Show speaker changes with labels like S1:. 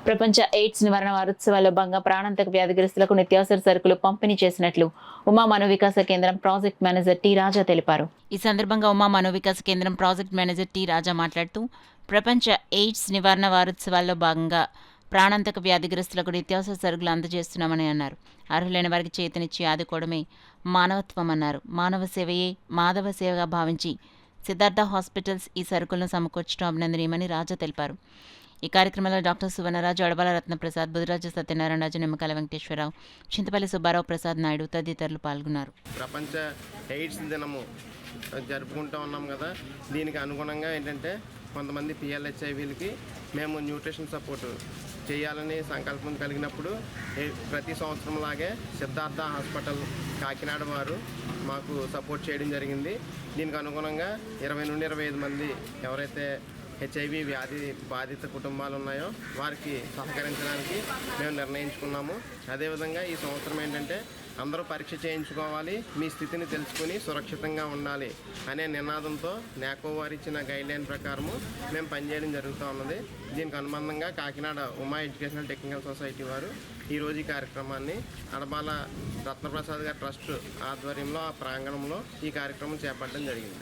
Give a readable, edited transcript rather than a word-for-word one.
S1: ప్రపంచ ఎయిడ్స్ నివారణ వారోత్సవాల్లో భాగంగా ప్రాణాంతక వ్యాధిగ్రస్తులకు నిత్యావసర సరుకులు పంపిణీ చేసినట్లు ఉమా మనోవికాస కేంద్రం ప్రాజెక్ట్ మేనేజర్ టి రాజా తెలిపారు. ఈ సందర్భంగా ఉమా మనోవికాస కేంద్రం ప్రాజెక్ట్ మేనేజర్ టి రాజా మాట్లాడుతూ, ప్రపంచ ఎయిడ్స్ నివారణ వారోత్సవాల్లో భాగంగా ప్రాణాంతక వ్యాధిగ్రస్తులకు నిత్యావసర సరుకులు అందజేస్తున్నామని అన్నారు. అర్హులైన వారికి చేతనిచ్చి ఆదుకోవడమే మానవత్వం అన్నారు. మానవ సేవయే మాధవ సేవగా భావించి సిద్ధార్థ హాస్పిటల్స్ ఈ సరుకులను సమకూర్చడం అభినందనీయమని రాజా తెలిపారు. ఈ కార్యక్రమంలో డాక్టర్ సువర్ణరాజు, అడబాల రత్నప్రసాద్, బుధరాజు సత్యనారాయణరాజు, నిమ్మకాయల వెంకటేశ్వరరావు, చింతపల్లి సుబ్బారావు, ప్రసాద్ నాయుడు తదితరులు పాల్గొన్నారు.
S2: ప్రపంచ ఎయిడ్స్ దినము జరుపుకుంటూ ఉన్నాం కదా, దీనికి అనుగుణంగా ఏంటంటే కొంతమంది పిఎల్హెచ్ఐవీలకి మేము న్యూట్రిషన్ సపోర్ట్ చేయాలని సంకల్పం కలిగినప్పుడు ప్రతి సంవత్సరం లాగే సిద్ధార్థ హాస్పిటల్ కాకినాడ వారు మాకు సపోర్ట్ చేయడం జరిగింది. దీనికి అనుగుణంగా 20 నుండి 25 మంది ఎవరైతే హెచ్ఐవి వ్యాధి బాధిత కుటుంబాలు ఉన్నాయో వారికి సహకరించడానికి మేము నిర్ణయించుకున్నాము. అదేవిధంగా ఈ సంవత్సరం ఏంటంటే అందరూ పరీక్ష చేయించుకోవాలి, మీ స్థితిని తెలుసుకుని సురక్షితంగా ఉండాలి అనే నినాదంతో నాకో వారు ఇచ్చిన గైడ్లైన్ ప్రకారము మేము పనిచేయడం జరుగుతూ ఉన్నది. దీనికి అనుబంధంగా Kakinada Uma educational technical society వారు ఈరోజు ఈ కార్యక్రమాన్ని అడబాల రత్నప్రసాద్ గారి ట్రస్ట్ ఆధ్వర్యంలో ఆ ప్రాంగణంలో ఈ కార్యక్రమం చేపట్టడం జరిగింది.